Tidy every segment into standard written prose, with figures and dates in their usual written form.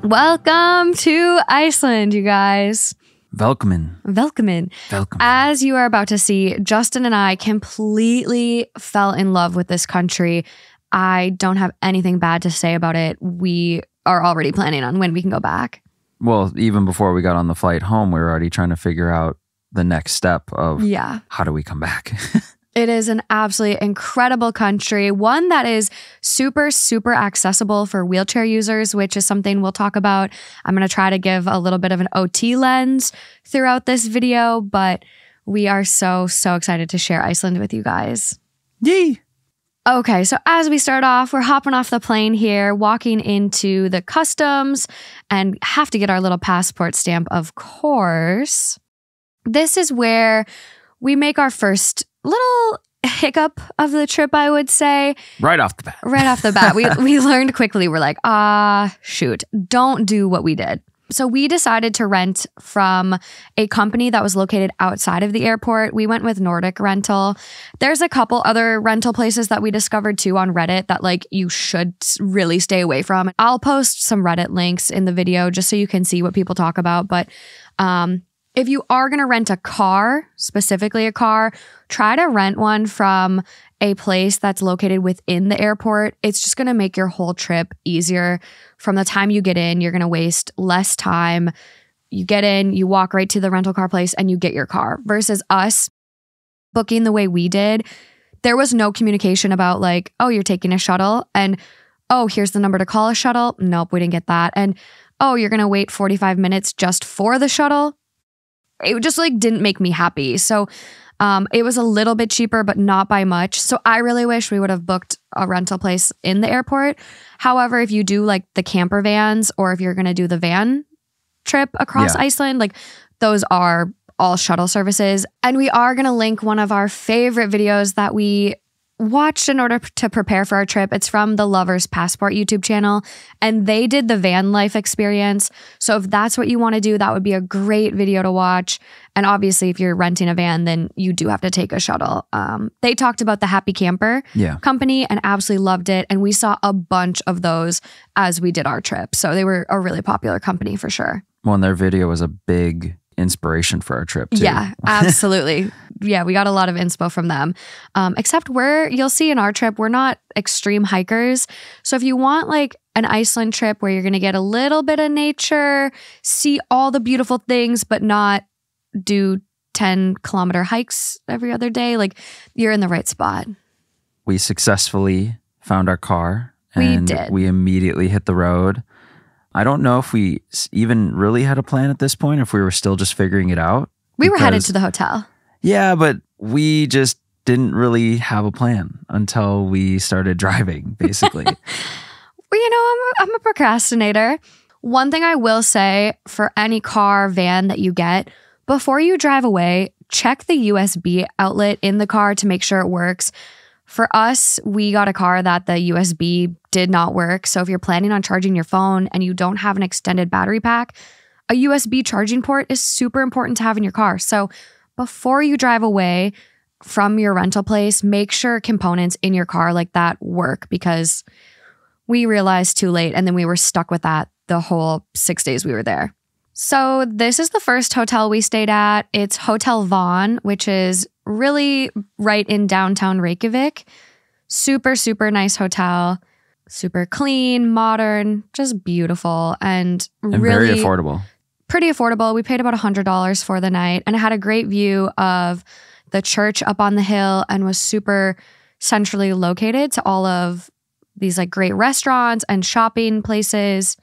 Welcome to Iceland, you guys. Welcome. As you are about to see, Justin and I completely fell in love with this country. I don't have anything bad to say about it. We are already planning on when we can go back. Well, even before we got on the flight home, we were already trying to figure out the next step of how do we come back? It is an absolutely incredible country, one that is super, super accessible for wheelchair users, which is something we'll talk about. I'm going to try to give a little bit of an OT lens throughout this video, but we are so, so excited to share Iceland with you guys. Yay! Okay, so as we start off, we're hopping off the plane here, walking into the customs, and have to get our little passport stamp, of course. This is where we make our first little hiccup of the trip, I would say. Right off the bat. We learned quickly. We're like, shoot, don't do what we did. So we decided to rent from a company that was located outside of the airport. We went with Nordic Rental. There's a couple other rental places that we discovered too on Reddit that like you should really stay away from. I'll post some Reddit links in the video just so you can see what people talk about. But if you are going to rent a car, specifically a car, try to rent one from a place that's located within the airport. It's just going to make your whole trip easier. From the time you get in, you're going to waste less time. You get in, you walk right to the rental car place and you get your car. Versus us booking the way we did, there was no communication about like, oh, you're taking a shuttle and oh, here's the number to call a shuttle. Nope, we didn't get that. And oh, you're going to wait 45 minutes just for the shuttle. It just like didn't make me happy. So it was a little bit cheaper, but not by much. So I really wish we would have booked a rental place in the airport. However, if you do like the camper vans or if you're going to do the van trip across Iceland, like those are all shuttle services. And we are going to link one of our favorite videos that we watched in order to prepare for our trip. It's from the Lover's Passport YouTube channel, and they did the van life experience. So if that's what you want to do, that would be a great video to watch. And obviously, if you're renting a van, then you do have to take a shuttle. They talked about the Happy Camper company and absolutely loved it. And we saw a bunch of those as we did our trip. So they were a really popular company for sure. Well, and their video was a big inspiration for our trip too. Yeah, absolutely. Yeah, we got a lot of inspo from them. Except you'll see in our trip, we're not extreme hikers. So if you want like an Iceland trip where you're going to get a little bit of nature, see all the beautiful things, but not do 10-kilometer hikes every other day, like you're in the right spot. We successfully found our car and we did. We immediately hit the road. I don't know if we even really had a plan at this point, if we were still just figuring it out. We were headed to the hotel. Yeah, but we just didn't really have a plan until we started driving, basically. Well, you know, I'm a procrastinator. One thing I will say for any car, van that you get, before you drive away, check the USB outlet in the car to make sure it works. For us, we got a car that the USB did not work. So if you're planning on charging your phone and you don't have an extended battery pack, a USB charging port is super important to have in your car. So before you drive away from your rental place, make sure components in your car like that work, because we realized too late and then we were stuck with that the whole 6 days we were there. So this is the first hotel we stayed at. It's Hotel Vaughn, which is really right in downtown Reykjavik. Super, super nice hotel. Super clean, modern, just beautiful, and really very affordable. Pretty affordable. We paid about $100 for the night, and it had a great view of the church up on the hill and was super centrally located to all of these like great restaurants and shopping places.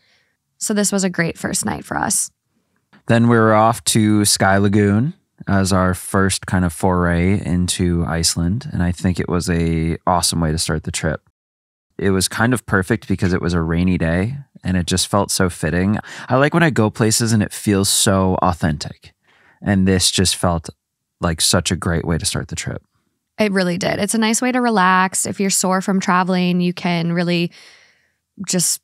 So this was a great first night for us. Then we were off to Sky Lagoon as our first kind of foray into Iceland. And I think it was a awesome way to start the trip. It was kind of perfect because it was a rainy day and it just felt so fitting. I like when I go places and it feels so authentic. And this just felt like such a great way to start the trip. It really did. It's a nice way to relax. If you're sore from traveling, you can really just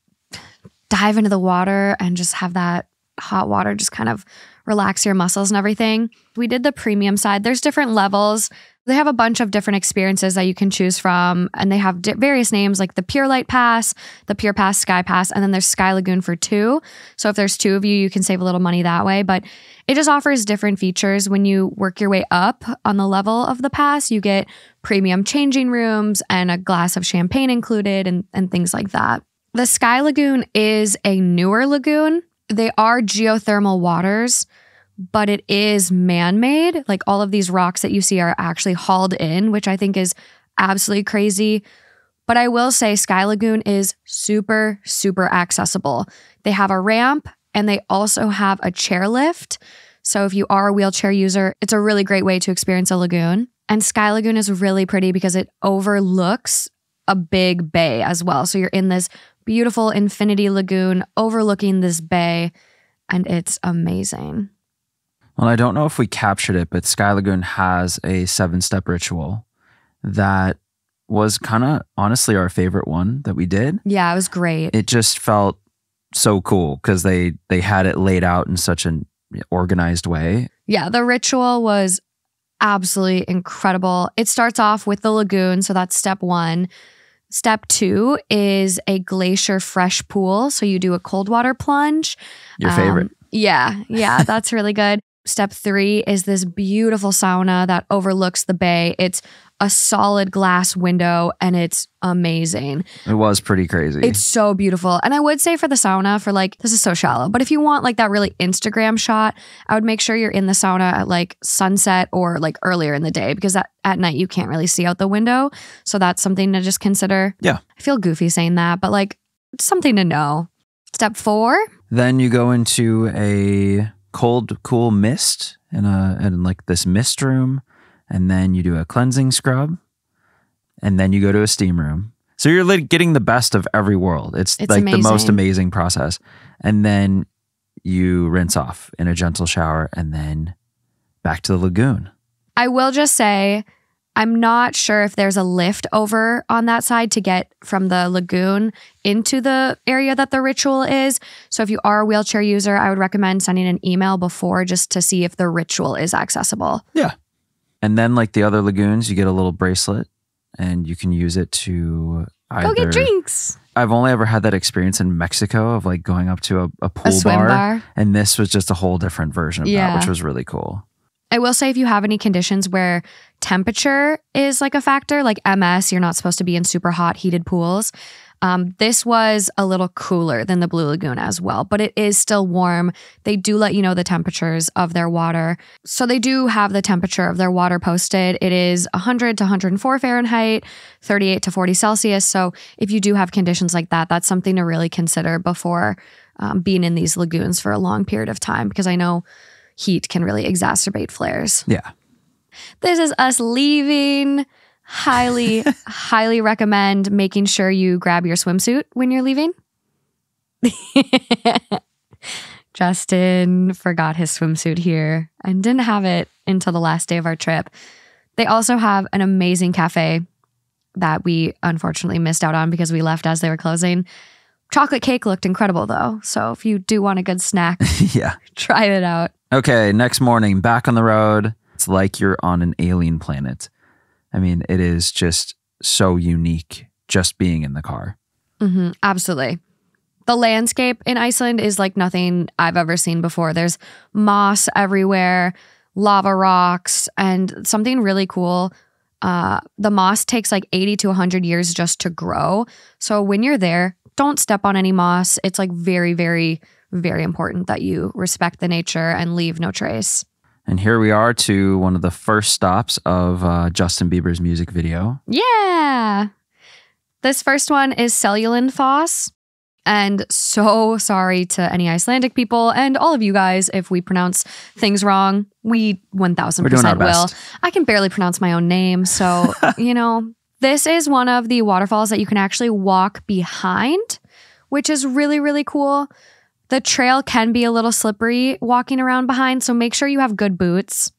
dive into the water and just have that hot water just kind of relax your muscles and everything. We did the premium side. There's different levels. They have a bunch of different experiences that you can choose from, and they have various names like the Pure Light Pass, the Pure Pass, Sky Pass, and then there's Sky Lagoon for 2. So if there's 2 of you, you can save a little money that way. But it just offers different features. When you work your way up on the level of the pass, you get premium changing rooms and a glass of champagne included and things like that. The Sky Lagoon is a newer lagoon. They are geothermal waters, but it is man-made. Like all of these rocks that you see are actually hauled in, which I think is absolutely crazy. But I will say Sky Lagoon is super, super accessible. They have a ramp and they also have a chairlift. So if you are a wheelchair user, it's a really great way to experience a lagoon. And Sky Lagoon is really pretty because it overlooks a big bay as well. So you're in this beautiful infinity lagoon overlooking this bay, and it's amazing. Well, I don't know if we captured it, but Sky Lagoon has a 7-step ritual that was kind of honestly our favorite one that we did. Yeah, it was great. It just felt so cool because they had it laid out in such an organized way. Yeah, the ritual was absolutely incredible. It starts off with the lagoon, so that's step 1. Step 2 is a glacier fresh pool. So you do a cold water plunge. Your favorite. Yeah, that's really good. Step 3 is this beautiful sauna that overlooks the bay. It's a solid glass window and it's amazing. It was pretty crazy. It's so beautiful. And I would say for the sauna, for like, this is so shallow, but if you want like that really Instagram shot, I would make sure you're in the sauna at like sunset or like earlier in the day, because at night you can't really see out the window. So that's something to just consider. Yeah. I feel goofy saying that, but like it's something to know. Step 4. Then you go into a cold, cool mist in like this mist room. And then you do a cleansing scrub. And then you go to a steam room. So you're like getting the best of every world. It's like amazing. The most amazing process. And then you rinse off in a gentle shower and then back to the lagoon. I will just say, I'm not sure if there's a lift over on that side to get from the lagoon into the area that the ritual is. So if you are a wheelchair user, I would recommend sending an email before just to see if the ritual is accessible. Yeah. And then like the other lagoons, you get a little bracelet and you can use it to go get drinks. I've only ever had that experience in Mexico of like going up to a pool bar. And this was just a whole different version of that, which was really cool. I will say if you have any conditions where temperature is like a factor, like MS, you're not supposed to be in super hot heated pools. This was a little cooler than the Blue Lagoon as well, but it is still warm. They do let you know the temperatures of their water. So they do have the temperature of their water posted. It is 100 to 104 Fahrenheit, 38 to 40 Celsius. So if you do have conditions like that, that's something to really consider before being in these lagoons for a long period of time, because I know heat can really exacerbate flares. Yeah. This is us leaving. Highly recommend making sure you grab your swimsuit when you're leaving. Justin forgot his swimsuit here and didn't have it until the last day of our trip. They also have an amazing cafe that we unfortunately missed out on because we left as they were closing. Chocolate cake looked incredible though. So if you do want a good snack, try it out. Okay, next morning, back on the road. It's like you're on an alien planet. I mean, it is just so unique just being in the car. Mm-hmm, absolutely. The landscape in Iceland is like nothing I've ever seen before. There's moss everywhere, lava rocks, and something really cool. The moss takes like 80 to 100 years just to grow. So when you're there, don't step on any moss. It's like very, very, very important that you respect the nature and leave no trace. And here we are to one of the first stops of Justin Bieber's music video. Yeah. This first one is Seljalandsfoss. And so sorry to any Icelandic people and all of you guys if we pronounce things wrong. We 1000% will. I can barely pronounce my own name. So, this is one of the waterfalls that you can actually walk behind, which is really, really cool. The trail can be a little slippery walking around behind, so make sure you have good boots.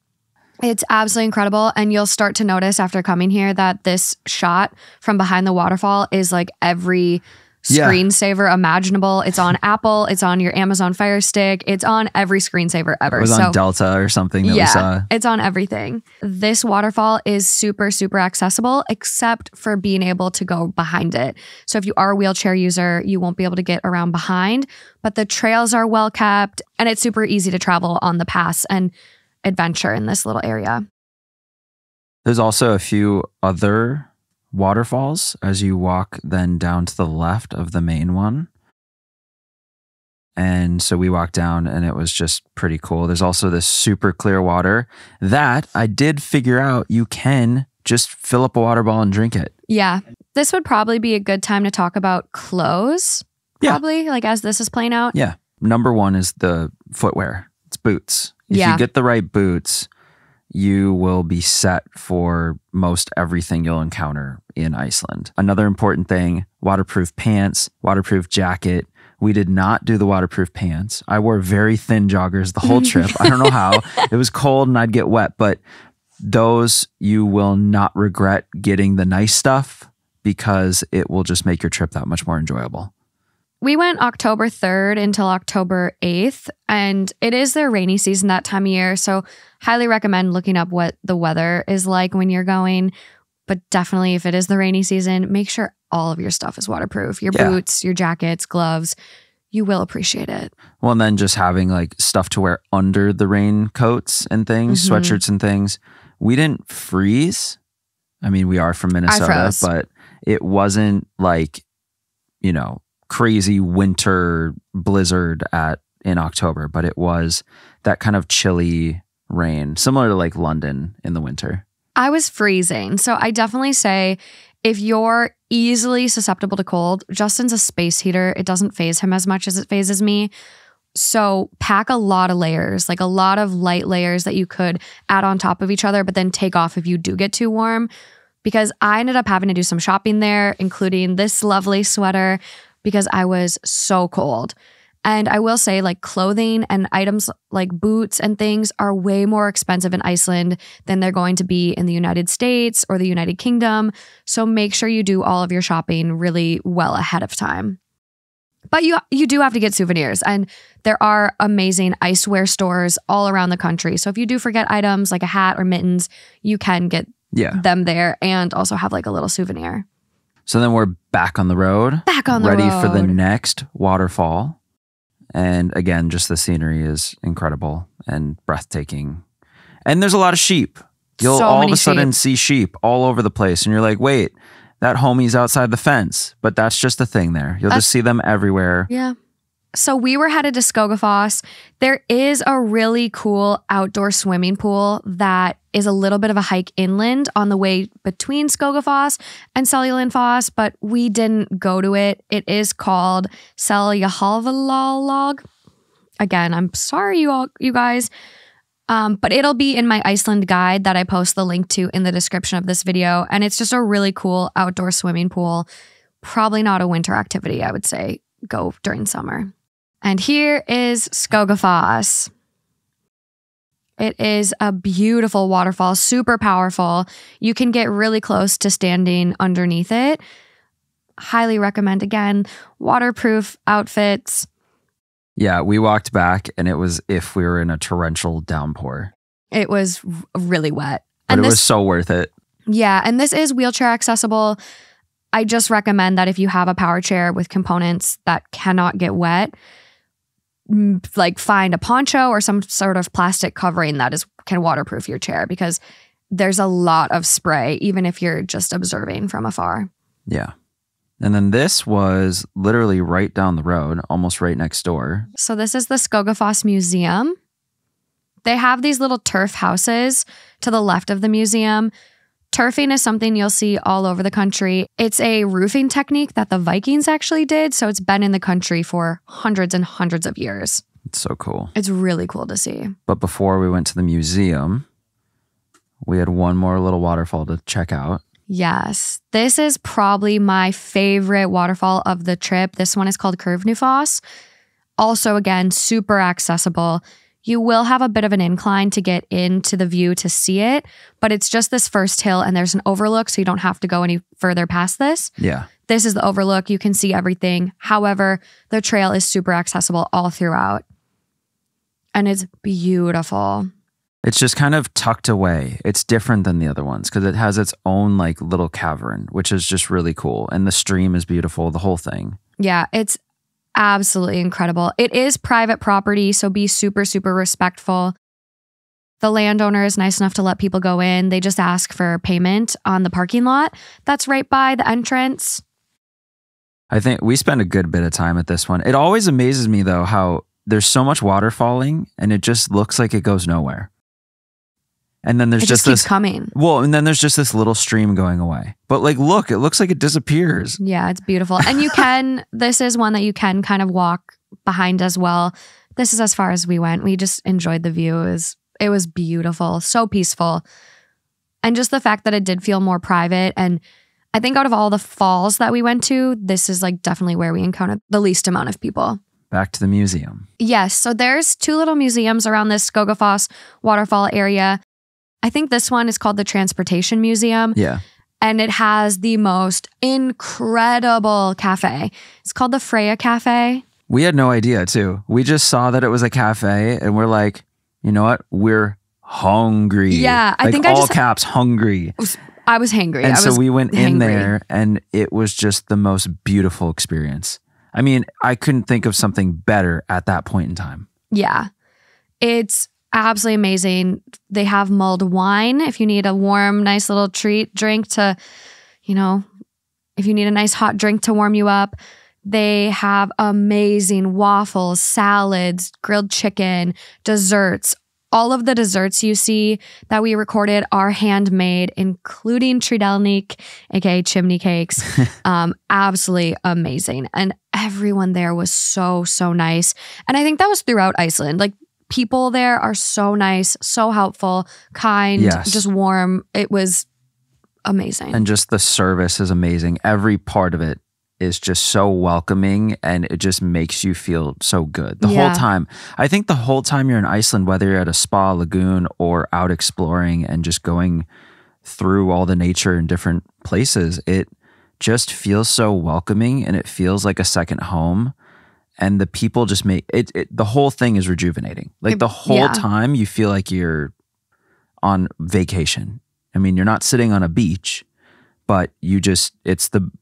It's absolutely incredible, and you'll start to notice after coming here that this shot from behind the waterfall is like every screensaver imaginable. It's on Apple. It's on your Amazon Fire Stick. It's on every screensaver ever. It was on Delta or something that we saw. It's on everything. This waterfall is super, super accessible, except for being able to go behind it. So if you are a wheelchair user, you won't be able to get around behind, but the trails are well kept and it's super easy to travel on the pass and adventure in this little area. There's also a few other waterfalls as you walk then down to the left of the main one. And so we walked down and it was just pretty cool. There's also this super clear water that I did figure out you can just fill up a water bottle and drink it. Yeah. This would probably be a good time to talk about clothes. Probably, like as this is playing out. Yeah. Number one is the footwear. It's boots. If you get the right boots, you will be set for most everything you'll encounter in Iceland. Another important thing, waterproof pants, waterproof jacket. We did not do the waterproof pants. I wore very thin joggers the whole trip. I don't know how. It was cold and I'd get wet, but those you will not regret getting the nice stuff because it will just make your trip that much more enjoyable. We went October 3rd until October 8th, and it is their rainy season that time of year, so highly recommend looking up what the weather is like when you're going. But definitely, if it is the rainy season, make sure all of your stuff is waterproof. Your boots, your jackets, gloves. You will appreciate it. Well, and then just having like stuff to wear under the raincoats and things, sweatshirts and things. We didn't freeze. I mean, we are from Minnesota, but it wasn't like, you know, crazy winter blizzard in October, but it was that kind of chilly rain, similar to like London in the winter. I was freezing. So I definitely say if you're easily susceptible to cold, Justin's a space heater. It doesn't faze him as much as it phases me. So pack a lot of layers, like a lot of light layers that you could add on top of each other, but then take off if you do get too warm. Because I ended up having to do some shopping there, including this lovely sweater, because I was so cold. And I will say, like, clothing and items like boots and things are way more expensive in Iceland than they're going to be in the United States or the United Kingdom. So make sure you do all of your shopping really well ahead of time. But you do have to get souvenirs, and there are amazing icewear stores all around the country. So if you do forget items like a hat or mittens, you can get them there and also have like a little souvenir. So then we're back on the road. Ready for the next waterfall. And again, just the scenery is incredible and breathtaking. And there's a lot of sheep. You'll all of a sudden see sheep all over the place. And you're like, wait, that homie's outside the fence. But that's just a thing there. You'll just see them everywhere. Yeah. So we were headed to Skogafoss. There is a really cool outdoor swimming pool that is a little bit of a hike inland on the way between Skogafoss and Seljalandsfoss, but we didn't go to it. It is called Seljavallalaug. Again, I'm sorry you guys, but it'll be in my Iceland guide that I post the link to in the description of this video. And it's just a really cool outdoor swimming pool. Probably not a winter activity, I would say. Go during summer. And here is Skogafoss. It is a beautiful waterfall, super powerful. You can get really close to standing underneath it. Highly recommend, again, waterproof outfits. Yeah, we walked back and it was if we were in a torrential downpour. It was really wet. But it was so worth it. Yeah, and this is wheelchair accessible. I just recommend that if you have a power chair with components that cannot get wet, like find a poncho or some sort of plastic covering that can waterproof your chair, because there's a lot of spray, even if you're just observing from afar. Yeah. And then this was literally right down the road, almost right next door. So this is the Skogafoss Museum. They have these little turf houses to the left of the museum. Turfing is something you'll see all over the country. It's a roofing technique that the Vikings actually did, so it's been in the country for hundreds and hundreds of years. It's so cool. It's really cool to see. But before we went to the museum, we had one more little waterfall to check out. Yes. This is probably my favorite waterfall of the trip. This one is called Kvernufoss. Also, again, super accessible. You will have a bit of an incline to get into the view to see it, but it's just this first hill and there's an overlook, so you don't have to go any further past this. Yeah. This is the overlook. You can see everything. However, the trail is super accessible all throughout. And it's beautiful. It's just kind of tucked away. It's different than the other ones because it has its own like little cavern, which is just really cool. And the stream is beautiful, the whole thing. Yeah, it's absolutely incredible. It is private property, so be super, super respectful. The landowner is nice enough to let people go in. They just ask for payment on the parking lot that's right by the entrance. I think we spent a good bit of time at this one. It always amazes me though how there's so much water falling and it just looks like it goes nowhere. And then there's it just keeps coming. Well, and then there's just this little stream going away. But like, look, it looks like it disappears. Yeah, it's beautiful. And you can, this is one that you can kind of walk behind as well. This is as far as we went. We just enjoyed the view. It was beautiful, so peaceful. And just the fact that it did feel more private. And I think out of all the falls that we went to, this is like definitely where we encountered the least amount of people. Back to the museum. Yes. So there's 2 little museums around this Skogafoss Waterfall area. I think this one is called the Transportation Museum. Yeah. And it has the most incredible cafe. It's called the Freya Cafe. We had no idea too. We just saw that it was a cafe and we're like, you know what? We're hungry. Yeah. I like think all caps hungry. I was hangry. And so we went in there and it was just the most beautiful experience. I mean, I couldn't think of something better at that point in time. Yeah. It's absolutely amazing. They have mulled wine if you need a warm, nice little drink to, if you need a nice hot drink to warm you up. They have amazing waffles, salads, grilled chicken, desserts. All of the desserts you see that we recorded are handmade, including tridelnik, aka chimney cakes. Absolutely amazing. And everyone there was so, so nice. And I think that was throughout Iceland. Like, people there are so nice, so helpful, kind, just warm. It was amazing. And just the service is amazing. Every part of it is just so welcoming and it just makes you feel so good the whole time. I think the whole time you're in Iceland, whether you're at a spa, lagoon, or out exploring and just going through all the nature in different places, it just feels so welcoming and it feels like a second home. And the people just make it the whole thing is rejuvenating. Like the whole time you feel like you're on vacation. I mean, you're not sitting on a beach, but it's the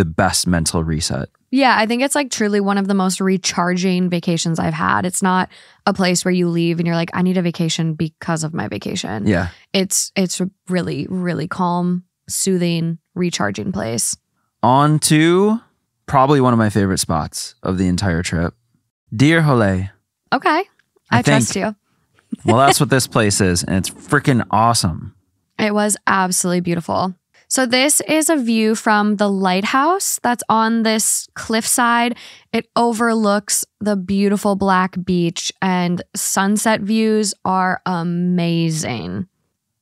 best mental reset. Yeah, I think it's like truly one of the most recharging vacations I've had. It's not a place where you leave and you're like, I need a vacation because of my vacation. Yeah. It's a really, really calm, soothing, recharging place. On to probably one of my favorite spots of the entire trip. Dyrhólaey. Okay. I trust you. Well, that's what this place is, and it's freaking awesome. It was absolutely beautiful. So this is a view from the lighthouse that's on this cliffside. It overlooks the beautiful black beach and sunset views are amazing.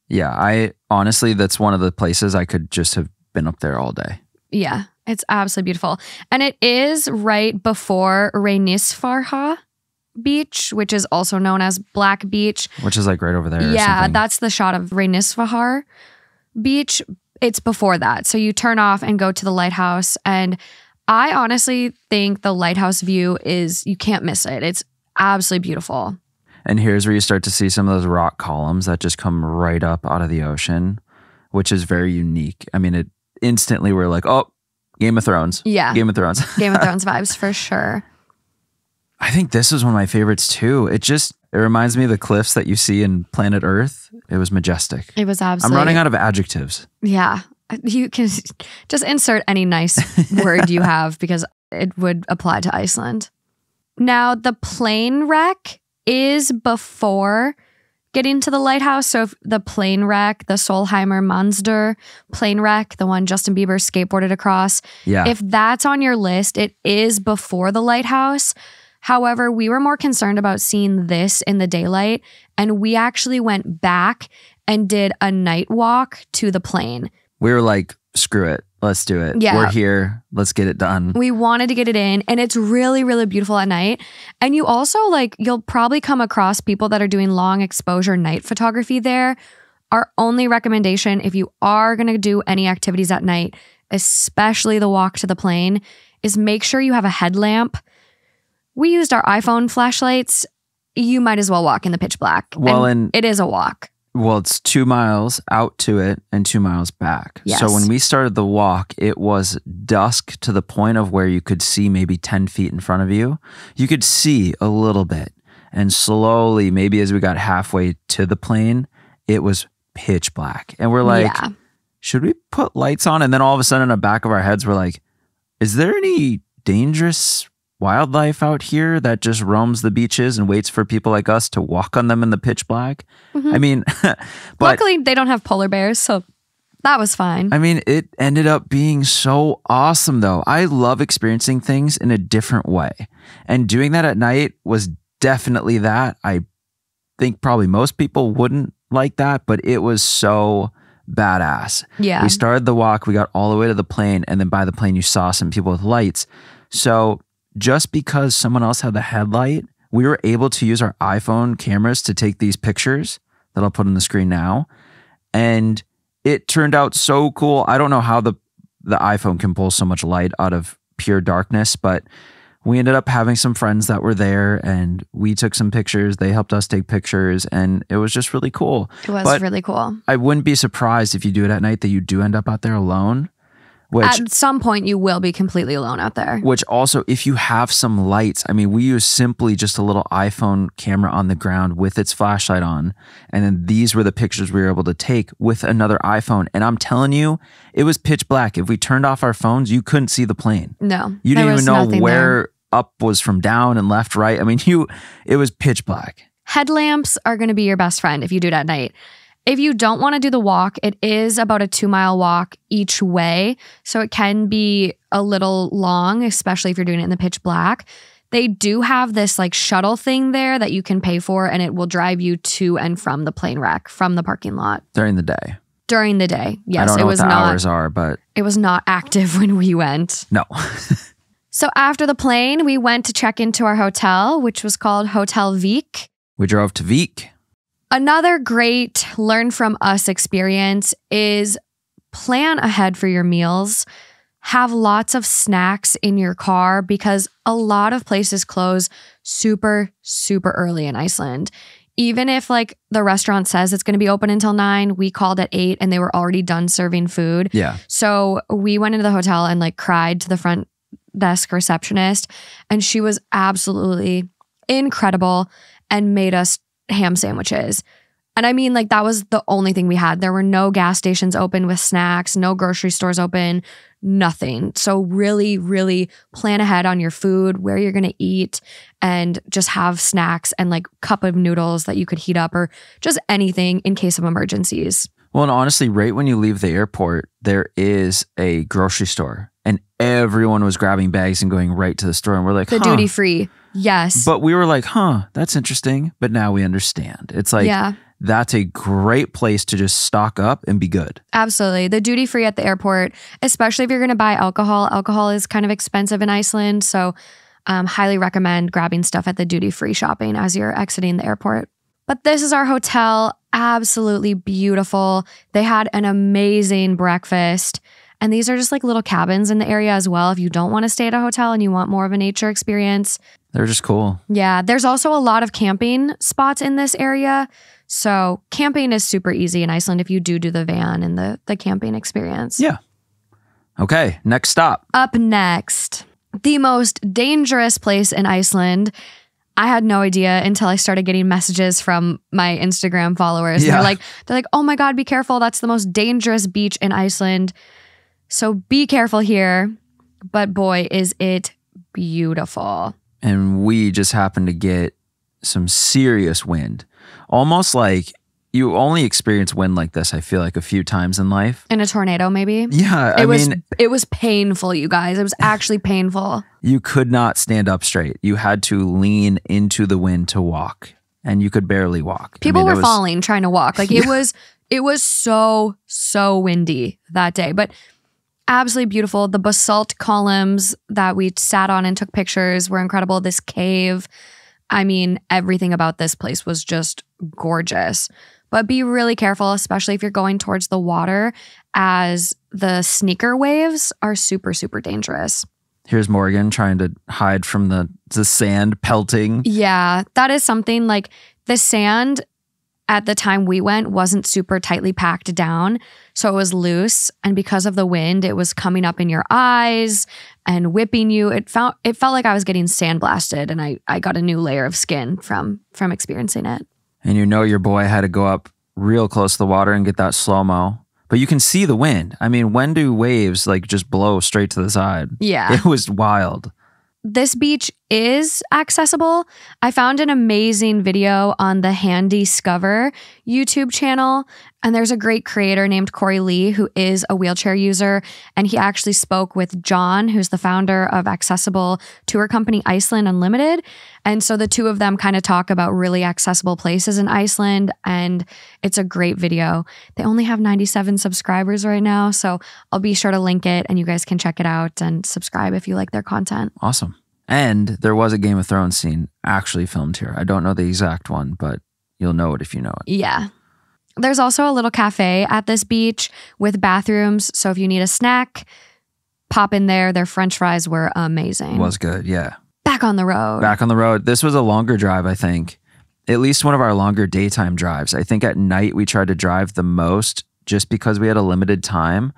Yeah, honestly, that's one of the places I could just have been up there all day. Yeah, it's absolutely beautiful. And it is right before Reynisfjara Beach, which is also known as Black Beach. Which is like right over there. Yeah, that's the shot of Reynisfjara Beach. It's before that. So you turn off and go to the lighthouse. And I honestly think the lighthouse view you can't miss it. It's absolutely beautiful. And here's where you start to see some of those rock columns that just come right up out of the ocean, which is very unique. I mean, it instantly we're like, oh, Game of Thrones. Yeah. Game of Thrones. Game of Thrones vibes for sure. I think this is one of my favorites too. It reminds me of the cliffs that you see in Planet Earth. It was majestic. It was absolutely. I'm running out of adjectives. Yeah. You can just insert any nice word you have because it would apply to Iceland. Now, the plane wreck is before getting to the lighthouse. So if the plane wreck, the Sólheimasandur plane wreck, the one Justin Bieber skateboarded across. Yeah. If that's on your list, it is before the lighthouse. However, we were more concerned about seeing this in the daylight, and we actually went back and did a night walk to the plane. We were like, screw it. Let's do it. Yeah. We're here. Let's get it done. We wanted to get it in, and it's really, really beautiful at night. And you also you'll probably come across people that are doing long exposure night photography there. Our only recommendation, if you are going to do any activities at night, especially the walk to the plane, is make sure you have a headlamp. We used our iPhone flashlights. You might as well walk in the pitch black. Well, and it is a walk. Well, it's 2 miles out to it and 2 miles back. Yes. So when we started the walk, it was dusk to the point of where you could see maybe 10 feet in front of you. You could see a little bit. And slowly, maybe as we got halfway to the plane, it was pitch black. And we're like, should we put lights on? And then all of a sudden in the back of our heads, we're like, is there any dangerous wildlife out here that just roams the beaches and waits for people like us to walk on them in the pitch black? I mean, but luckily they don't have polar bears, so that was fine. I mean, it ended up being so awesome though. I love experiencing things in a different way. And doing that at night was definitely that. I think probably most people wouldn't like that, but it was so badass. Yeah. We started the walk, we got all the way to the plane, and then by the plane you saw some people with lights. So just because someone else had the headlight, we were able to use our iPhone cameras to take these pictures that I'll put on the screen now. And it turned out so cool. I don't know how the iPhone can pull so much light out of pure darkness, but we ended up having some friends that were there and we took some pictures. They helped us take pictures and it was just really cool. It was really cool. I wouldn't be surprised if you do it at night that you do end up out there alone. At some point, you will be completely alone out there. Which also, if you have some lights, I mean, we use simply just a little iPhone camera on the ground with its flashlight on. And then these were the pictures we were able to take with another iPhone. And I'm telling you, it was pitch black. If we turned off our phones, you couldn't see the plane. No. You didn't even know where up was from down and left, right. I mean, it was pitch black. Headlamps are going to be your best friend if you do it at night. If you don't want to do the walk, it is about a 2-mile walk each way. So it can be a little long, especially if you're doing it in the pitch black. They do have this like shuttle thing there that you can pay for and it will drive you to and from the plane wreck from the parking lot. During the day. During the day. Yes. I don't know what the hours are, but it was not active when we went. No. So after the plane, we went to check into our hotel, which was called Hotel Vik. We drove to Vik. Another great learn from us experience is plan ahead for your meals. Have lots of snacks in your car because a lot of places close super, super early in Iceland. Even if like the restaurant says it's going to be open until 9, we called at 8 and they were already done serving food. Yeah. So we went into the hotel and like cried to the front desk receptionist and she was absolutely incredible and made us ham sandwiches. And I mean, like, that was the only thing we had. There were no gas stations open with snacks, no grocery stores open, nothing. So really, really plan ahead on your food, where you're going to eat, and just have snacks and like cup of noodles that you could heat up or just anything in case of emergencies. Well, and honestly, right when you leave the airport, there is a grocery store and everyone was grabbing bags and going right to the store. And we're like, the duty free. Yes. But we were like, that's interesting. But now we understand. It's like, that's a great place to just stock up and be good. Absolutely. The duty free at the airport, especially if you're going to buy alcohol. Alcohol is kind of expensive in Iceland. So highly recommend grabbing stuff at the duty free shopping as you're exiting the airport. But this is our hotel. Absolutely beautiful. They had an amazing breakfast. And these are just like little cabins in the area as well. If you don't want to stay at a hotel and you want more of a nature experience. They're just cool. Yeah. There's also a lot of camping spots in this area. So camping is super easy in Iceland if you do the van and the camping experience. Yeah. Okay. Next stop. Up next, the most dangerous place in Iceland. I had no idea until I started getting messages from my Instagram followers. Yeah. They're like, oh my God, be careful. That's the most dangerous beach in Iceland. So be careful here. But boy, is it beautiful. And we just happened to get some serious wind. Almost like you only experience wind like this, I feel like, a few times in life. In a tornado, maybe? Yeah. It was painful, you guys. It was actually painful. You could not stand up straight. You had to lean into the wind to walk. And you could barely walk. People were falling trying to walk. Like it was so windy that day. But absolutely beautiful. The basalt columns that we sat on and took pictures were incredible. This cave. I mean, everything about this place was just gorgeous. But be really careful, especially if you're going towards the water, as the sneaker waves are super, super dangerous. Here's Morgan trying to hide from the sand pelting. Yeah, that is something like the sand at the time we went wasn't super tightly packed down. So it was loose. And because of the wind, it was coming up in your eyes and whipping you. It felt like I was getting sandblasted, and I got a new layer of skin from experiencing it. And you know your boy had to go up real close to the water and get that slow-mo. But you can see the wind. I mean, when do waves like just blow straight to the side? Yeah. It was wild. This beach is accessible. I found an amazing video on the Handiscover YouTube channel, and there's a great creator named Corey Lee who is a wheelchair user, and he actually spoke with John, who's the founder of accessible tour company Iceland Unlimited. And so the two of them kind of talk about really accessible places in Iceland, and it's a great video. They only have 97 subscribers right now, so I'll be sure to link it and you guys can check it out and subscribe if you like their content. Awesome. And there was a Game of Thrones scene actually filmed here. I don't know the exact one, but you'll know it if you know it. Yeah. There's also a little cafe at this beach with bathrooms, so if you need a snack, pop in there. Their French fries were amazing. Was good, yeah. Back on the road. Back on the road. This was a longer drive, I think. At least one of our longer daytime drives. I think at night we tried to drive the most just because we had a limited time.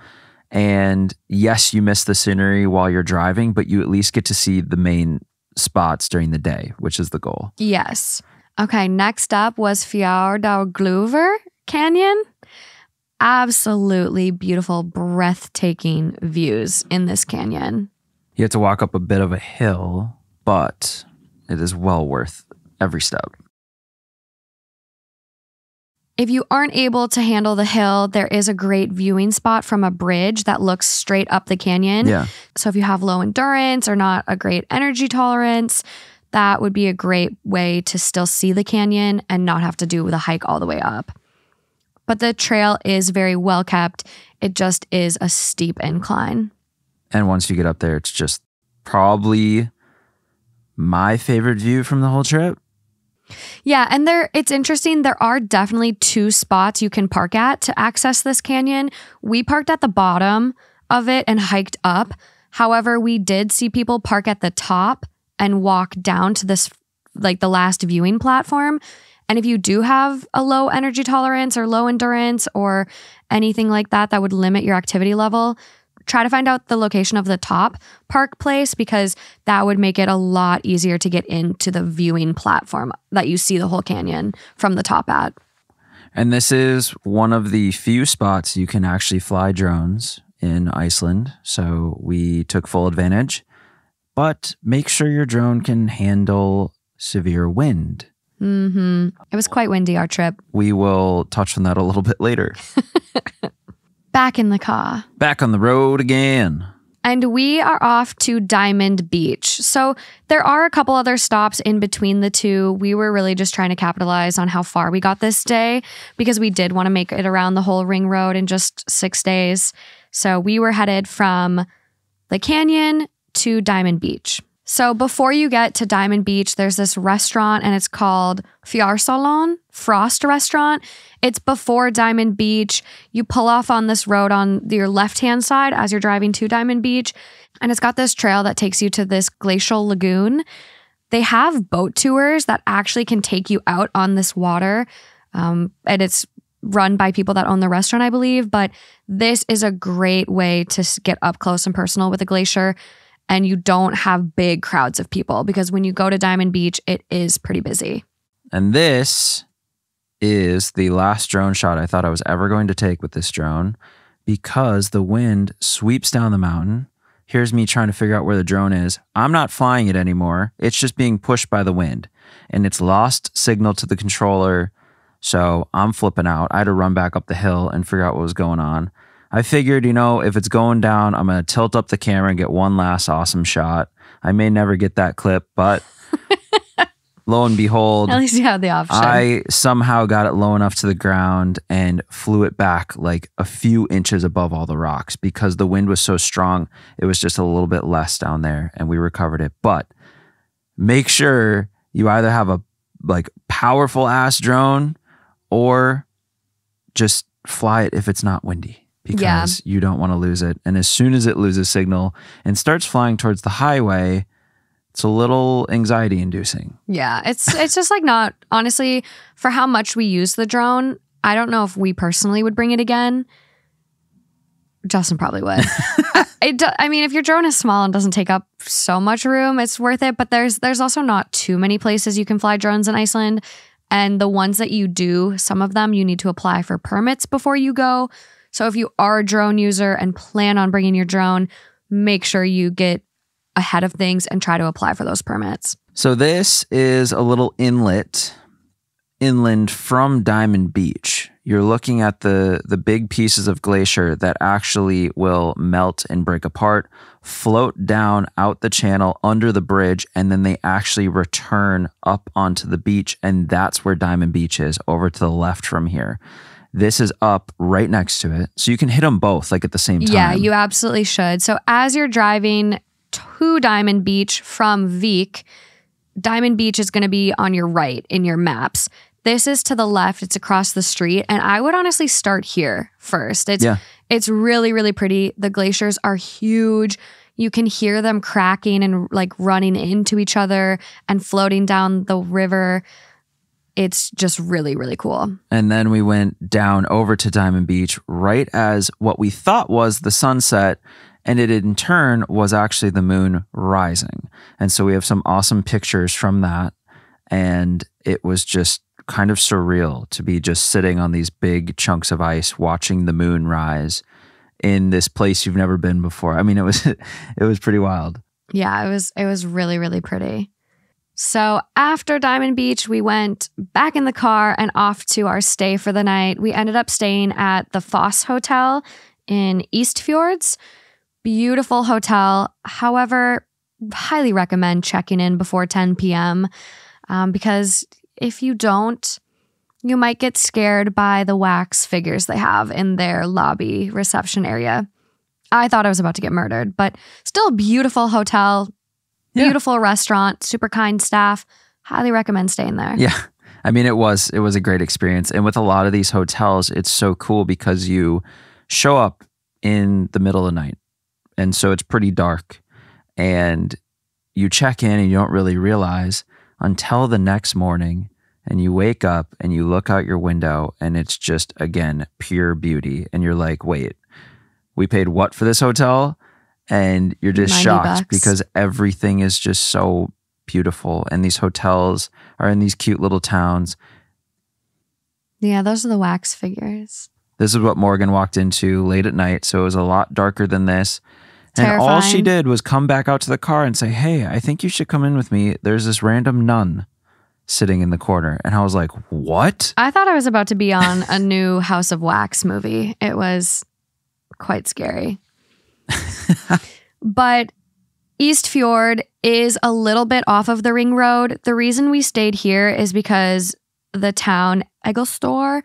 And yes, you miss the scenery while you're driving, but you at least get to see the main spots during the day, which is the goal. Yes. Okay, next up was Fjaðrárgljúfur Canyon. Absolutely beautiful, breathtaking views in this canyon. You have to walk up a bit of a hill, but it is well worth every step. If you aren't able to handle the hill, there is a great viewing spot from a bridge that looks straight up the canyon. Yeah. So if you have low endurance or not a great energy tolerance, that would be a great way to still see the canyon and not have to do the hike all the way up. But the trail is very well kept. It just is a steep incline. And once you get up there, it's just probably my favorite view from the whole trip. Yeah, and it's interesting. There are definitely two spots you can park at to access this canyon. We parked at the bottom of it and hiked up. However, we did see people park at the top and walk down to this, like the last viewing platform. And if you do have a low energy tolerance or low endurance or anything like that, that would limit your activity level, try to find out the location of the top park place, because that would make it a lot easier to get into the viewing platform that you see the whole canyon from the top at. And this is one of the few spots you can actually fly drones in Iceland. So we took full advantage, but make sure your drone can handle severe wind. Mm-hmm. It was quite windy, our trip. We will touch on that a little bit later. Back in the car. Back on the road again. And we are off to Diamond Beach. So there are a couple other stops in between the two. We were really just trying to capitalize on how far we got this day, because we did want to make it around the whole ring road in just 6 days. So we were headed from the canyon to Diamond Beach. So before you get to Diamond Beach, there's this restaurant and it's called Fjallsárlón, Frost Restaurant. It's before Diamond Beach. You pull off on this road on your left-hand side as you're driving to Diamond Beach. And it's got this trail that takes you to this glacial lagoon. They have boat tours that actually can take you out on this water. And it's run by people that own the restaurant, I believe. But this is a great way to get up close and personal with a glacier. And you don't have big crowds of people, because when you go to Diamond Beach, it is pretty busy. And this is the last drone shot I thought I was ever going to take with this drone, because the wind sweeps down the mountain. Here's me trying to figure out where the drone is. I'm not flying it anymore. It's just being pushed by the wind, and it's lost signal to the controller. So I'm flipping out. I had to run back up the hill and figure out what was going on. I figured, if it's going down, I'm going to tilt up the camera and get one last awesome shot. I may never get that clip, but lo and behold, at least you have the option. I somehow got it low enough to the ground and flew it back like a few inches above all the rocks, because the wind was so strong. It was just a little bit less down there and we recovered it. But make sure you either have a powerful ass drone or just fly it if it's not windy, because you don't want to lose it. And as soon as it loses signal and starts flying towards the highway, it's a little anxiety inducing. Yeah, it's just like not, honestly, for how much we use the drone, I don't know if we personally would bring it again. Justin probably would. I mean, if your drone is small and doesn't take up so much room, it's worth it. But there's also not too many places you can fly drones in Iceland. And the ones that you do, some of them, you need to apply for permits before you go. So if you are a drone user and plan on bringing your drone, make sure you get ahead of things and try to apply for those permits. So this is a little inland from Diamond Beach. You're looking at the big pieces of glacier that actually will melt and break apart, float down out the channel under the bridge, and then they actually return up onto the beach, and that's where Diamond Beach is, over to the left from here. This is up right next to it, so you can hit them both like at the same time. Yeah, you absolutely should. So as you're driving to Diamond Beach from Vik, Diamond Beach is going to be on your right in your maps. This is to the left. It's across the street. And I would honestly start here first. It's really, really pretty. The glaciers are huge. You can hear them cracking and like running into each other and floating down the river. It's just really, really cool. And then we went down over to Diamond Beach right as what we thought was the sunset, and it in turn was actually the moon rising. And so we have some awesome pictures from that. And it was just kind of surreal to be just sitting on these big chunks of ice watching the moon rise in this place you've never been before. I mean, it was pretty wild. Yeah, it was really, really pretty. So after Diamond Beach, we went back in the car and off to our stay for the night. We ended up staying at the Foss Hotel in East Fjords. Beautiful hotel. However, highly recommend checking in before 10 p.m. Because if you don't, you might get scared by the wax figures they have in their lobby reception area. I thought I was about to get murdered, but still a beautiful hotel, beautiful restaurant, super kind staff. Highly recommend staying there. Yeah. I mean, it was a great experience. And with a lot of these hotels, it's so cool because you show up in the middle of the night. And so it's pretty dark. And you check in and you don't really realize until the next morning, and you wake up and you look out your window and it's just, again, pure beauty. And you're like, wait, we paid what for this hotel? And you're just shocked because everything is just so beautiful. And these hotels are in these cute little towns. Yeah, those are the wax figures. This is what Morgan walked into late at night. So it was a lot darker than this. Terrifying. And all she did was come back out to the car and say, hey, I think you should come in with me. There's this random nun sitting in the corner. And I was like, what? I thought I was about to be on a new House of Wax movie. It was quite scary. But East Fjord is a little bit off of the ring road. The reason we stayed here is because the town Egilstor,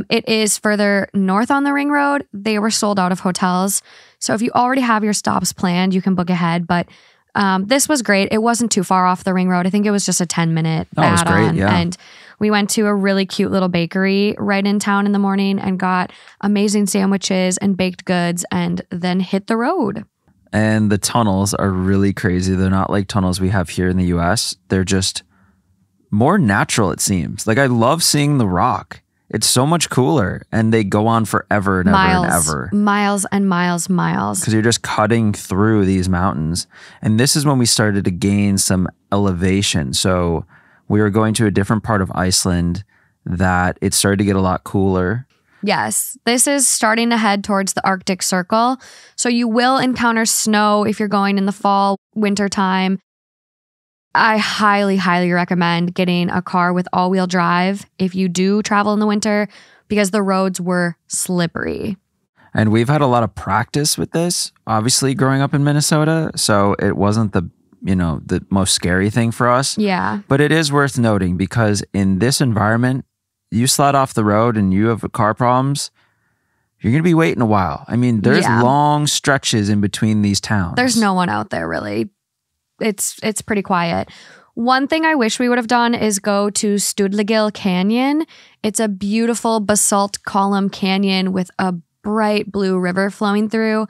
it is further north on the ring road. They were sold out of hotels. So if you already have your stops planned, you can book ahead. But this was great. It wasn't too far off the ring road. I think it was just a 10-minute add-on. That was great, yeah. And we went to a really cute little bakery right in town in the morning and got amazing sandwiches and baked goods and then hit the road. And the tunnels are really crazy. They're not like tunnels we have here in the US. They're just more natural, it seems. Like, I love seeing the rock. It's so much cooler. And they go on forever and ever and ever. Miles and miles, miles. Because you're just cutting through these mountains. And this is when we started to gain some elevation. So we were going to a different part of Iceland that it started to get a lot cooler. Yes, this is starting to head towards the Arctic Circle. So you will encounter snow if you're going in the fall, winter time. I highly, highly recommend getting a car with all-wheel drive if you do travel in the winter because the roads were slippery. And we've had a lot of practice with this, obviously, growing up in Minnesota. So it wasn't the most scary thing for us. Yeah. But it is worth noting because in this environment, you slide off the road and you have car problems, you're going to be waiting a while. I mean, there's long stretches in between these towns. There's no one out there, really. It's pretty quiet. One thing I wish we would have done is go to Studlagil Canyon. It's a beautiful basalt column canyon with a bright blue river flowing through.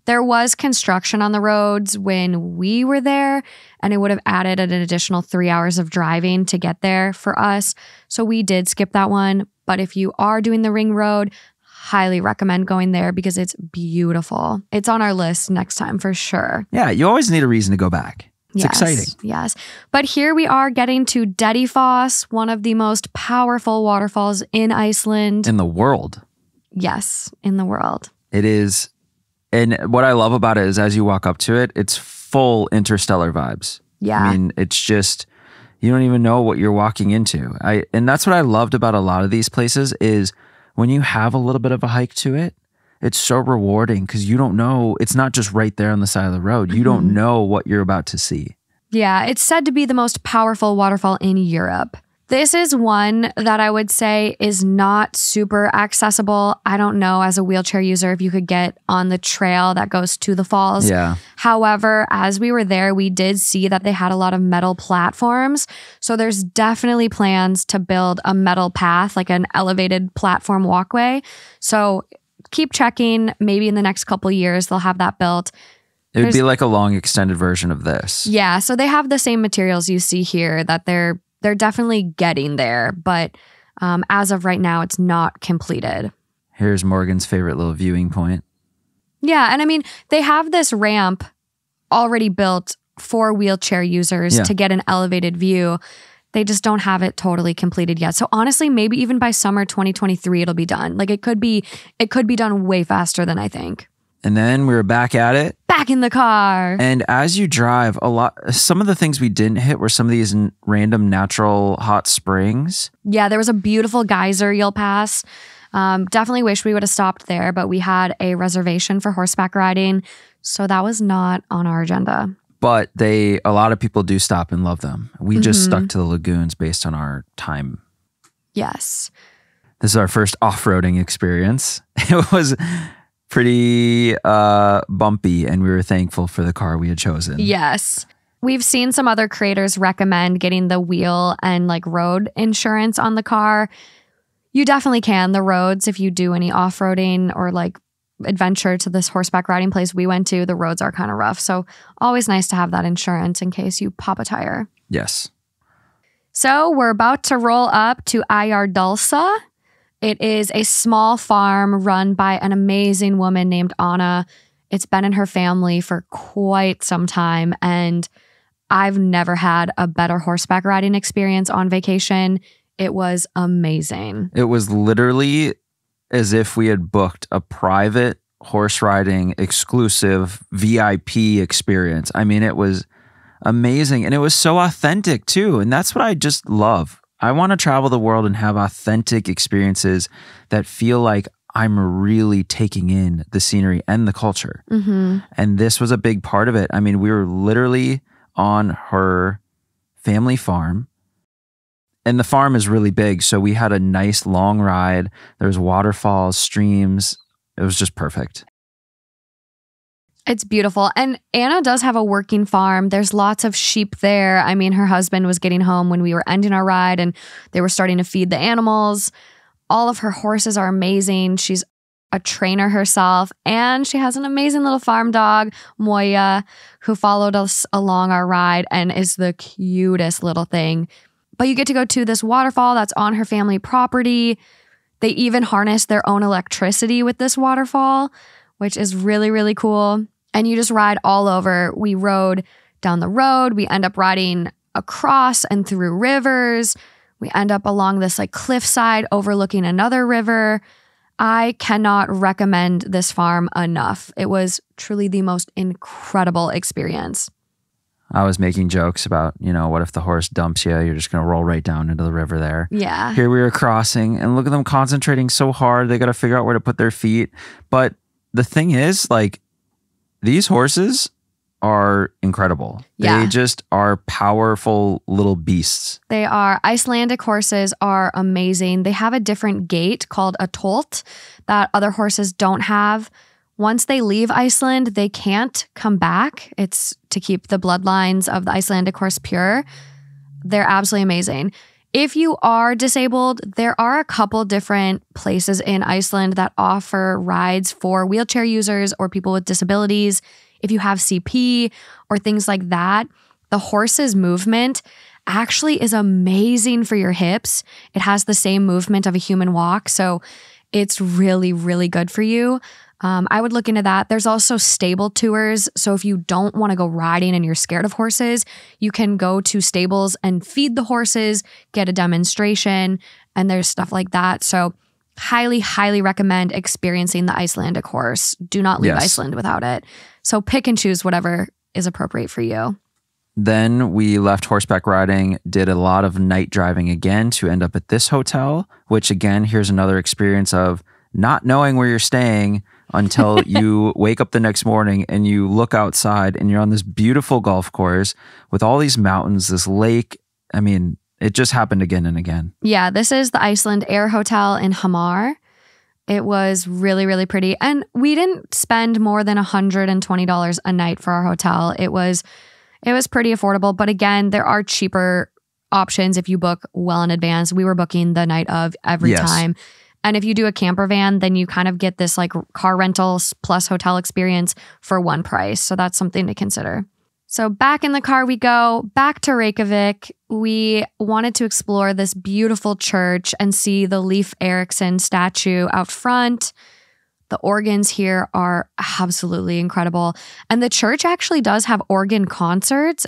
There was construction on the roads when we were there, and it would have added an additional 3 hours of driving to get there for us. So we did skip that one. But if you are doing the ring road, highly recommend going there because it's beautiful. It's on our list next time for sure. Yeah, you always need a reason to go back. It's exciting. Yes. But here we are getting to Dettifoss, one of the most powerful waterfalls in Iceland. In the world. Yes, in the world. It is. And what I love about it is as you walk up to it, it's full interstellar vibes. Yeah. I mean, it's just, you don't even know what you're walking into. And that's what I loved about a lot of these places is when you have a little bit of a hike to it, it's so rewarding because you don't know, it's not just right there on the side of the road. You don't know what you're about to see. Yeah, it's said to be the most powerful waterfall in Europe. This is one that I would say is not super accessible. I don't know as a wheelchair user if you could get on the trail that goes to the falls. Yeah. However, as we were there, we did see that they had a lot of metal platforms. So there's definitely plans to build a metal path, like an elevated platform walkway. So keep checking. Maybe in the next couple years, they'll have that built. It would be like a long extended version of this. Yeah. So they have the same materials you see here that they're definitely getting there. But as of right now, it's not completed. Here's Morgan's favorite little viewing point. Yeah. And I mean, they have this ramp already built for wheelchair users to get an elevated view. They just don't have it totally completed yet. So honestly, maybe even by summer 2023, it'll be done. Like it could be done way faster than I think. And then we were back at it. Back in the car. And as you drive, some of the things we didn't hit were some of these random natural hot springs. Yeah, there was a beautiful geyser you'll pass. Definitely wish we would have stopped there, but we had a reservation for horseback riding. So that was not on our agenda. But a lot of people do stop and love them. We just stuck to the lagoons based on our time. Yes. This is our first off-roading experience. It was pretty bumpy, and we were thankful for the car we had chosen. Yes. We've seen some other creators recommend getting the wheel and like road insurance on the car. You definitely can. The roads, if you do any off-roading or like adventure to this horseback riding place we went to, the roads are kind of rough. So always nice to have that insurance in case you pop a tire. Yes. So we're about to roll up to Eyjardalsá. It is a small farm run by an amazing woman named Anna. It's been in her family for quite some time, and I've never had a better horseback riding experience on vacation. It was amazing. It was literally as if we had booked a private horse riding exclusive VIP experience. I mean, it was amazing, and it was so authentic too. And that's what I just love. I want to travel the world and have authentic experiences that feel like I'm really taking in the scenery and the culture. And this was a big part of it. I mean, we were literally on her family farm, and the farm is really big. So we had a nice long ride. There's waterfalls, streams. It was just perfect. It's beautiful. And Anna does have a working farm. There's lots of sheep there. I mean, her husband was getting home when we were ending our ride and they were starting to feed the animals. All of her horses are amazing. She's a trainer herself, and she has an amazing little farm dog, Moya, who followed us along our ride and is the cutest little thing. But you get to go to this waterfall that's on her family property. They even harness their own electricity with this waterfall, which is really, really cool. And you just ride all over. We rode down the road. We end up riding across and through rivers. We end up along this like cliffside overlooking another river. I cannot recommend this farm enough. It was truly the most incredible experience. I was making jokes about, what if the horse dumps you? You're just going to roll right down into the river there. Yeah. Here we were crossing, and look at them concentrating so hard. They got to figure out where to put their feet. But the thing is, like, these horses are incredible. Yeah. They just are powerful little beasts. They are. Icelandic horses are amazing. They have a different gait called a tolt that other horses don't have. Once they leave Iceland, they can't come back. It's to keep the bloodlines of the Icelandic horse pure. They're absolutely amazing. If you are disabled, there are a couple different places in Iceland that offer rides for wheelchair users or people with disabilities. If you have CP or things like that, the horse's movement actually is amazing for your hips. It has the same movement of a human walk, so it's really, really good for you. I would look into that. There's also stable tours. So if you don't want to go riding and you're scared of horses, you can go to stables and feed the horses, get a demonstration, and there's stuff like that. So highly, highly recommend experiencing the Icelandic horse. Do not leave Iceland without it. So pick and choose whatever is appropriate for you. Then we left horseback riding, did a lot of night driving again to end up at this hotel, which again, here's another experience of not knowing where you're staying until you wake up the next morning and you look outside and you're on this beautiful golf course with all these mountains, this lake. I mean, it just happened again and again. Yeah, this is the Iceland Air Hotel in Hamar. It was really, really pretty. And we didn't spend more than $120 a night for our hotel. It was pretty affordable. But again, there are cheaper options if you book well in advance. We were booking the night of every time. And if you do a camper van, then you kind of get this like car rentals plus hotel experience for one price. So that's something to consider. So back in the car we go, back to Reykjavik. We wanted to explore this beautiful church and see the Leif Erikson statue out front. The organs here are absolutely incredible. And the church actually does have organ concerts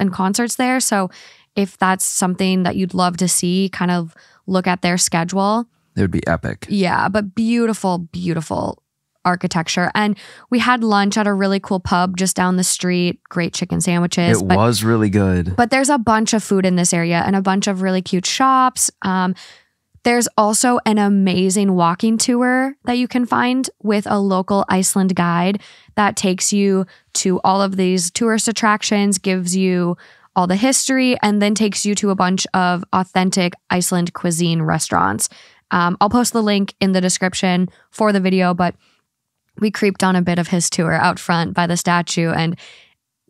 there. So if that's something that you'd love to see, kind of look at their schedule. It would be epic. Yeah, but beautiful, beautiful architecture. And we had lunch at a really cool pub just down the street. Great chicken sandwiches. It was really good. But there's a bunch of food in this area and a bunch of really cute shops. There's also an amazing walking tour that you can find with a local Iceland guide that takes you to all of these tourist attractions, gives you all the history, and then takes you to a bunch of authentic Iceland cuisine restaurants. I'll post the link in the description for the video, but we creeped on a bit of his tour out front by the statue, and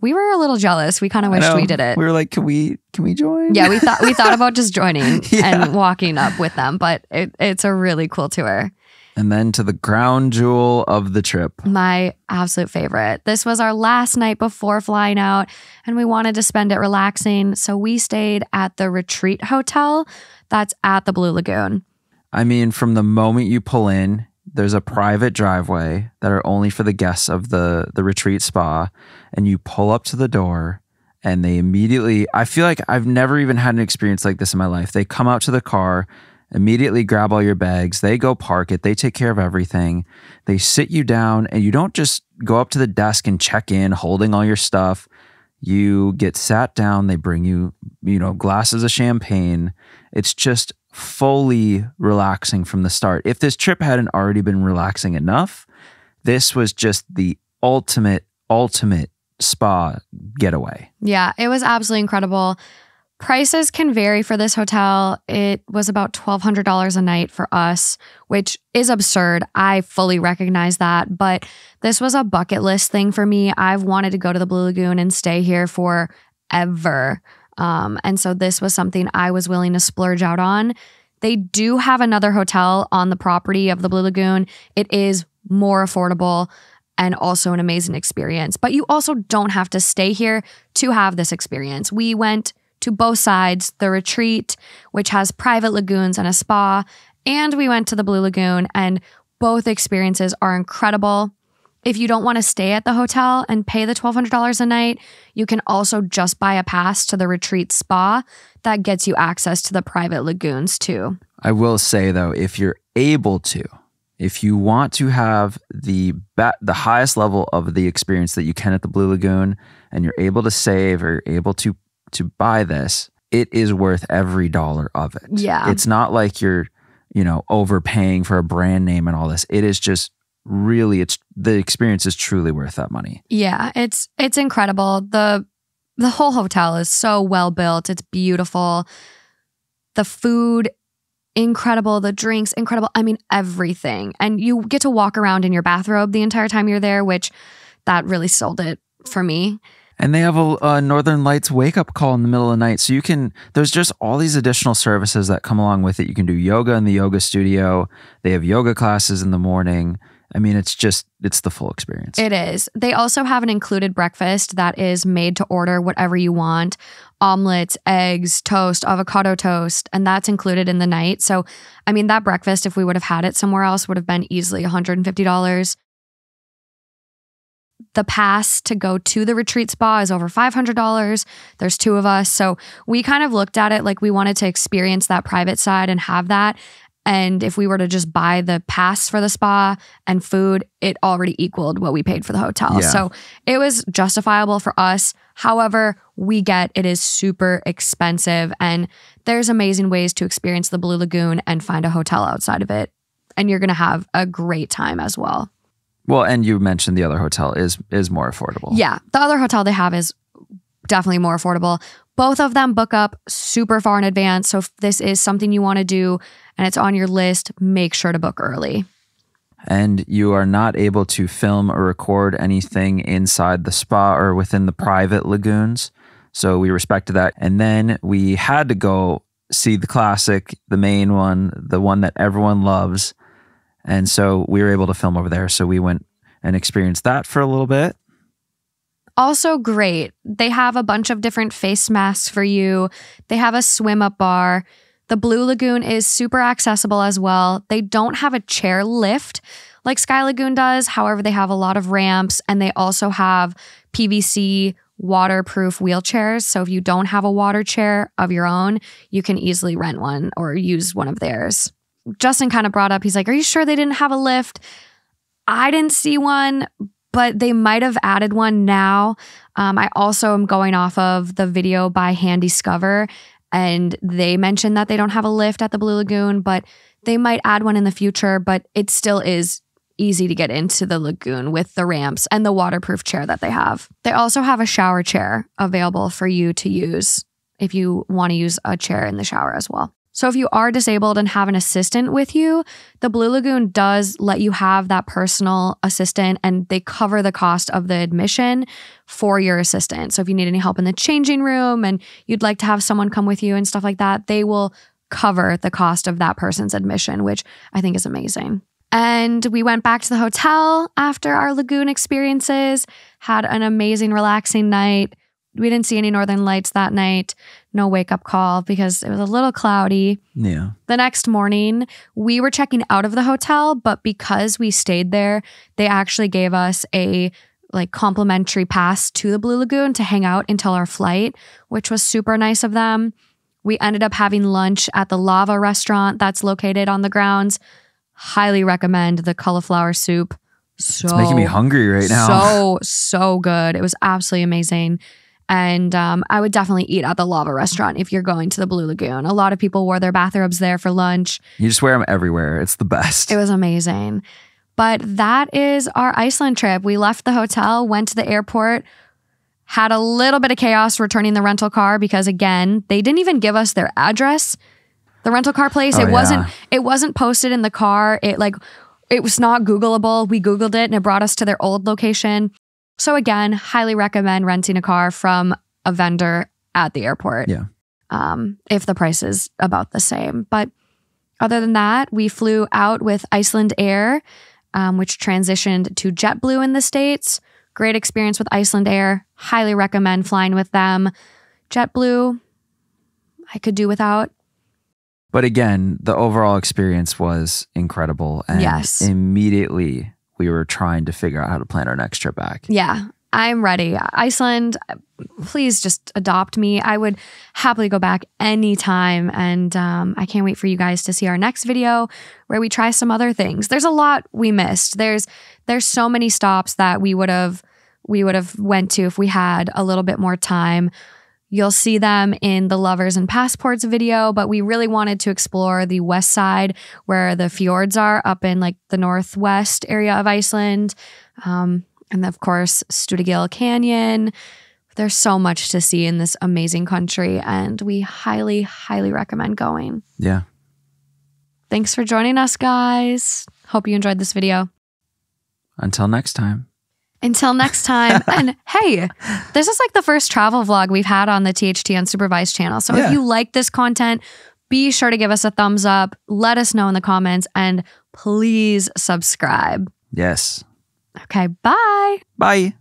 we were a little jealous. We kind of wished we did it. We were like, can we join? Yeah, we thought about just joining and walking up with them, but it's a really cool tour. And then to the crown jewel of the trip. My absolute favorite. This was our last night before flying out, and we wanted to spend it relaxing, so we stayed at the Retreat Hotel that's at the Blue Lagoon. I mean, from the moment you pull in, there's a private driveway that are only for the guests of the retreat spa, and you pull up to the door and they immediately, I feel like I've never even had an experience like this in my life. They come out to the car, immediately grab all your bags, they go park it, they take care of everything. They sit you down, and you don't just go up to the desk and check in holding all your stuff. You get sat down, they bring you, glasses of champagne. It's just fully relaxing from the start. If this trip hadn't already been relaxing enough, this was just the ultimate spa getaway. Yeah, it was absolutely incredible. Prices can vary for this hotel. It was about $1,200 a night for us, which is absurd. I fully recognize that, but this was a bucket list thing for me. I've wanted to go to the Blue Lagoon and stay here forever. And so this was something I was willing to splurge out on. They do have another hotel on the property of the Blue Lagoon. It is more affordable and also an amazing experience. But you also don't have to stay here to have this experience. We went to both sides, the Retreat, which has private lagoons and a spa, and we went to the Blue Lagoon, and both experiences are incredible. If you don't want to stay at the hotel and pay the $1,200 a night, you can also just buy a pass to the Retreat Spa that gets you access to the private lagoons too. I will say though, if you're able to, if you want to have the highest level of the experience that you can at the Blue Lagoon, and you're able to save or able to buy this, it is worth every dollar of it. Yeah. It's not like you're, overpaying for a brand name and all this. It is just really, the experience is truly worth that money. Yeah, it's incredible. The whole hotel is so well built. It's beautiful. The food, incredible. The drinks, incredible. I mean, everything. And you get to walk around in your bathrobe the entire time you're there, which that really sold it for me. And they have a Northern Lights wake-up call in the middle of the night. So there's just all these additional services that come along with it. You can do yoga in the yoga studio. They have yoga classes in the morning. I mean, it's the full experience. It is. They also have an included breakfast that is made to order whatever you want. Omelets, eggs, toast, avocado toast, and that's included in the night. So, I mean, that breakfast, if we would have had it somewhere else, would have been easily $150. The pass to go to the retreat spa is over $500. There's 2 of us. So we kind of looked at it like we wanted to experience that private side and have that. And if we were to just buy the pass for the spa and food, it already equaled what we paid for the hotel. Yeah. So it was justifiable for us. However, we get it is super expensive and there's amazing ways to experience the Blue Lagoon and find a hotel outside of it. And you're going to have a great time as well. Well, and you mentioned the other hotel is more affordable. Yeah, the other hotel they have is definitely more affordable. Both of them book up super far in advance. So if this is something you want to do and it's on your list, make sure to book early. And you are not able to film or record anything inside the spa or within the private lagoons. So we respected that. And then we had to go see the classic, the main one, the one that everyone loves. And so we were able to film over there. So we went and experienced that for a little bit. Also great. They have a bunch of different face masks for you. They have a swim up bar. The Blue Lagoon is super accessible as well. They don't have a chair lift like Sky Lagoon does. However, they have a lot of ramps and they also have PVC waterproof wheelchairs. So if you don't have a water chair of your own, you can easily rent one or use one of theirs. Justin kind of brought up, he's like, are you sure they didn't have a lift? I didn't see one, but they might have added one now. I also am going off of the video by Handiscover, and they mentioned that they don't have a lift at the Blue Lagoon, but they might add one in the future, but it still is easy to get into the lagoon with the ramps and the waterproof chair that they have. They also have a shower chair available for you to use if you want to use a chair in the shower as well. So if you are disabled and have an assistant with you, the Blue Lagoon does let you have that personal assistant and they cover the cost of the admission for your assistant. So if you need any help in the changing room and you'd like to have someone come with you and stuff like that, they will cover the cost of that person's admission, which I think is amazing. And we went back to the hotel after our lagoon experiences, had an amazing, relaxing night. We didn't see any northern lights that night. No wake-up call because it was a little cloudy. Yeah. The next morning, we were checking out of the hotel, but because we stayed there, they actually gave us a complimentary pass to the Blue Lagoon to hang out until our flight, which was super nice of them. We ended up having lunch at the Lava restaurant that's located on the grounds. Highly recommend the cauliflower soup. It's making me hungry right now. So good. It was absolutely amazing. And I would definitely eat at the Lava restaurant if you're going to the Blue Lagoon. A lot of people wore their bathrobes there for lunch. You just wear them everywhere. It's the best. It was amazing. But that is our Iceland trip. We left the hotel, went to the airport, had a little bit of chaos returning the rental car because, again, they didn't even give us their address. The rental car place, it wasn't posted in the car. It was not Googleable. We Googled it and it brought us to their old location. So again, highly recommend renting a car from a vendor at the airport. Yeah. If the price is about the same. But other than that, we flew out with Iceland Air, which transitioned to JetBlue in the States. Great experience with Iceland Air. Highly recommend flying with them. JetBlue, I could do without. But again, the overall experience was incredible. And yes. Immediately we were trying to figure out how to plan our next trip back. Yeah, I'm ready. Iceland, please just adopt me. I would happily go back anytime. And I can't wait for you guys to see our next video where we try some other things. There's a lot we missed. There's so many stops that we would have went to if we had a little bit more time. You'll see them in the Lovers and Passports video, but we really wanted to explore the west side where the fjords are up in the northwest area of Iceland. And of course, Studagill Canyon. There's so much to see in this amazing country and we highly, highly recommend going. Yeah. Thanks for joining us, guys. Hope you enjoyed this video. Until next time. Until next time. And hey, this is like the first travel vlog we've had on the THT Unsupervised channel. So if you like this content, be sure to give us a thumbs up. Let us know in the comments and please subscribe. Yes. Okay, bye. Bye.